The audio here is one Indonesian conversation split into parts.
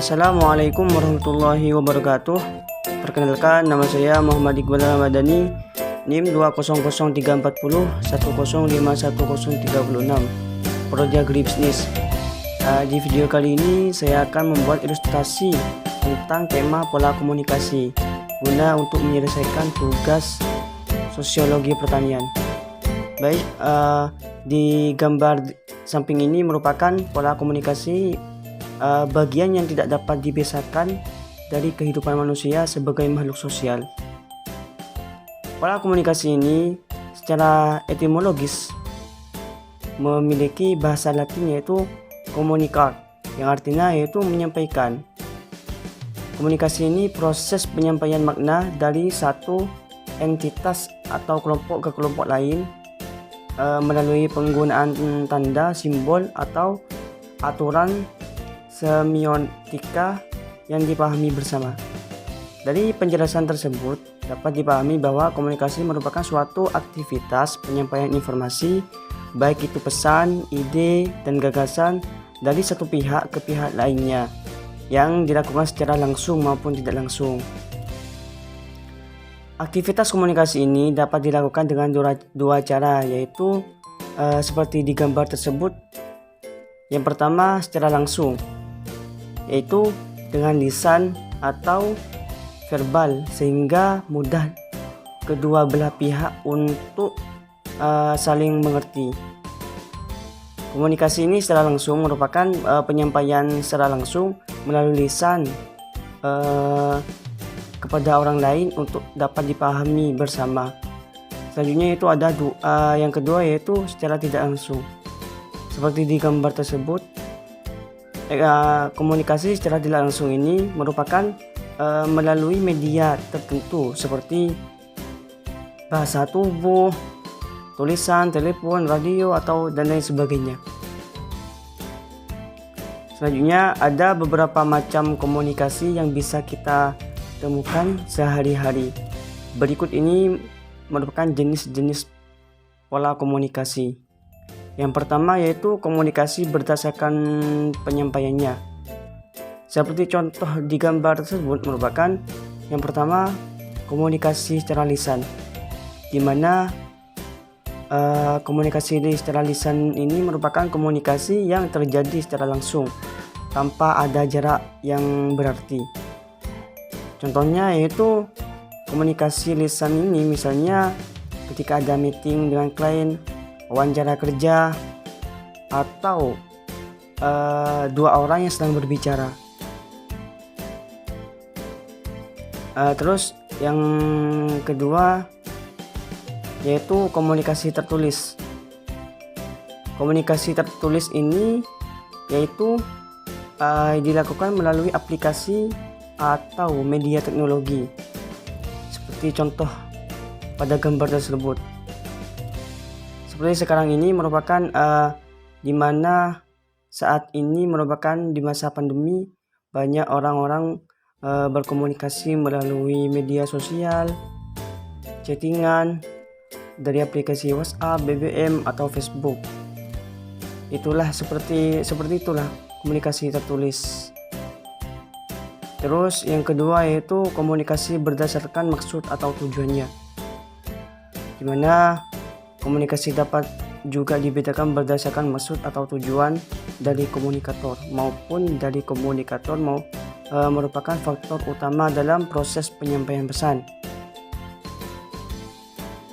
Assalamualaikum warahmatullahi wabarakatuh. Perkenalkan, nama saya Muhammad Iqbal Ramadhani, NIM 2003441051036, Project Bisnis. Di video kali ini saya akan membuat ilustrasi tentang tema pola komunikasi guna untuk menyelesaikan tugas sosiologi pertanian. Baik, di gambar samping ini merupakan pola komunikasi bagian yang tidak dapat dipisahkan dari kehidupan manusia sebagai makhluk sosial. Pola komunikasi ini secara etimologis memiliki bahasa Latin yaitu communicare, yang artinya yaitu menyampaikan. Komunikasi ini proses penyampaian makna dari satu entitas atau kelompok ke kelompok lain melalui penggunaan tanda, simbol, atau aturan semiotika yang dipahami bersama. Dari penjelasan tersebut dapat dipahami bahwa komunikasi merupakan suatu aktivitas penyampaian informasi, baik itu pesan, ide, dan gagasan dari satu pihak ke pihak lainnya yang dilakukan secara langsung maupun tidak langsung. Aktivitas komunikasi ini dapat dilakukan dengan dua cara, yaitu seperti di gambar tersebut. Yang pertama secara langsung, yaitu dengan lisan atau verbal, sehingga mudah kedua belah pihak untuk saling mengerti. Komunikasi ini secara langsung merupakan penyampaian secara langsung melalui lisan kepada orang lain untuk dapat dipahami bersama. Selanjutnya itu ada yang kedua, yaitu secara tidak langsung. Seperti di gambar tersebut, komunikasi secara tidak langsung ini merupakan melalui media tertentu seperti bahasa tubuh, tulisan, telepon, radio, atau dan lain sebagainya. Selanjutnya ada beberapa macam komunikasi yang bisa kita temukan sehari-hari. Berikut ini merupakan jenis-jenis pola komunikasi. Yang pertama yaitu komunikasi berdasarkan penyampaiannya. Seperti contoh di gambar tersebut merupakan yang pertama komunikasi secara lisan, di mana komunikasi secara lisan ini merupakan komunikasi yang terjadi secara langsung tanpa ada jarak yang berarti. Contohnya yaitu komunikasi lisan ini misalnya ketika ada meeting dengan klien, wawancara kerja, atau dua orang yang sedang berbicara. Terus yang kedua yaitu komunikasi tertulis. Komunikasi tertulis ini yaitu dilakukan melalui aplikasi atau media teknologi, seperti contoh pada gambar tersebut. Seperti sekarang ini merupakan di mana saat ini merupakan di masa pandemi, banyak orang-orang berkomunikasi melalui media sosial, chattingan dari aplikasi WhatsApp, BBM, atau Facebook. Itulah seperti itulah komunikasi tertulis. Terus yang kedua yaitu komunikasi berdasarkan maksud atau tujuannya, di mana komunikasi dapat juga dibedakan berdasarkan maksud atau tujuan dari komunikator maupun dari komunikator merupakan faktor utama dalam proses penyampaian pesan.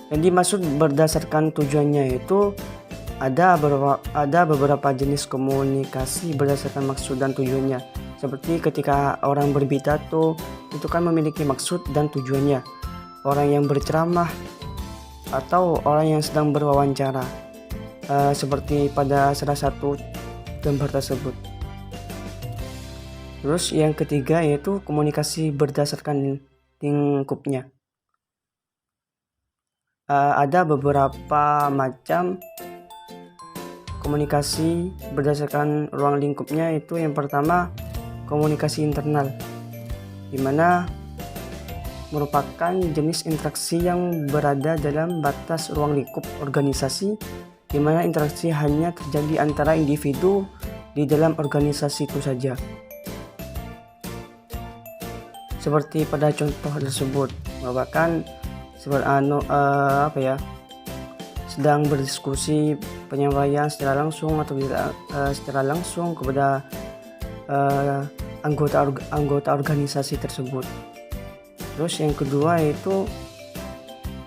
Yang dimaksud berdasarkan tujuannya itu ada beberapa jenis komunikasi berdasarkan maksud dan tujuannya. Seperti ketika orang berpidato itu kan memiliki maksud dan tujuannya. Orang yang berceramah atau orang yang sedang berwawancara, seperti pada salah satu gambar tersebut. Terus yang ketiga yaitu komunikasi berdasarkan lingkupnya. Ada beberapa macam komunikasi berdasarkan ruang lingkupnya, yaitu yang pertama komunikasi internal, di mana merupakan jenis interaksi yang berada dalam batas ruang lingkup organisasi, di mana interaksi hanya terjadi antara individu di dalam organisasi itu saja. seperti pada contoh tersebut merupakan sedang berdiskusi penyampaian secara langsung atau tidak secara langsung kepada anggota organisasi tersebut. Terus yang kedua yaitu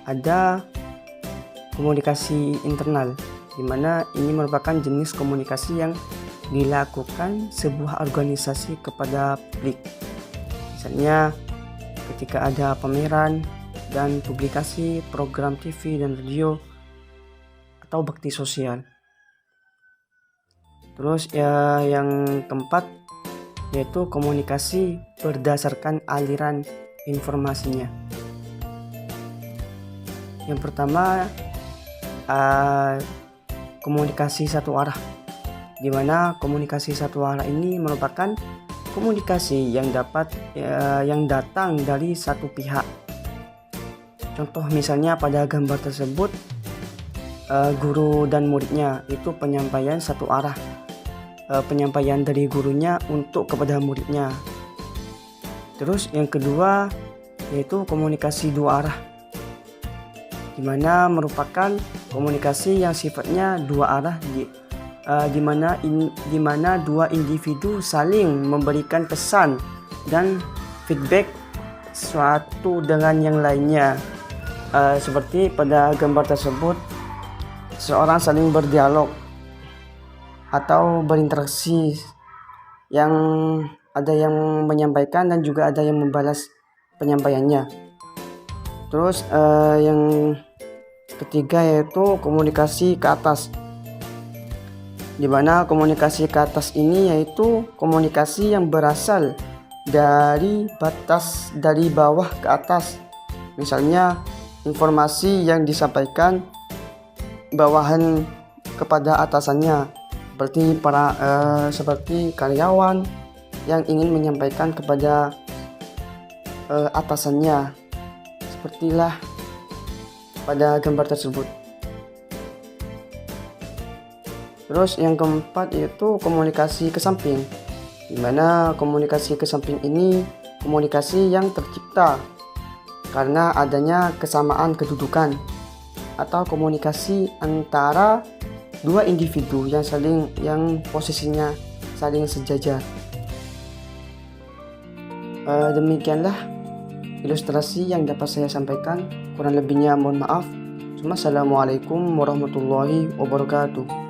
ada komunikasi internal, di mana ini merupakan jenis komunikasi yang dilakukan sebuah organisasi kepada publik. Misalnya ketika ada pameran dan publikasi program TV dan radio atau bakti sosial. Terus yang keempat yaitu komunikasi berdasarkan aliran informasinya. Yang pertama komunikasi satu arah, di mana komunikasi satu arah ini merupakan komunikasi yang datang dari satu pihak. Contoh misalnya pada gambar tersebut guru dan muridnya, itu penyampaian satu arah, penyampaian dari gurunya untuk kepada muridnya. Terus yang kedua yaitu komunikasi dua arah, di mana merupakan komunikasi yang sifatnya dua arah, di mana dua individu saling memberikan pesan dan feedback suatu dengan yang lainnya. Seperti pada gambar tersebut, seorang saling berdialog atau berinteraksi, yang ada yang menyampaikan dan juga ada yang membalas penyampaiannya. Terus yang ketiga yaitu komunikasi ke atas, di mana komunikasi ke atas ini yaitu komunikasi yang berasal dari bawah ke atas. Misalnya informasi yang disampaikan bawahan kepada atasannya, seperti karyawan yang ingin menyampaikan kepada atasannya. Sepertilah pada gambar tersebut. Terus yang keempat yaitu komunikasi ke samping, di mana komunikasi ke samping ini komunikasi yang tercipta karena adanya kesamaan kedudukan atau komunikasi antara dua individu yang posisinya saling sejajar. Demikianlah ilustrasi yang dapat saya sampaikan. Kurang lebihnya mohon maaf. Assalamualaikum warahmatullahi wabarakatuh.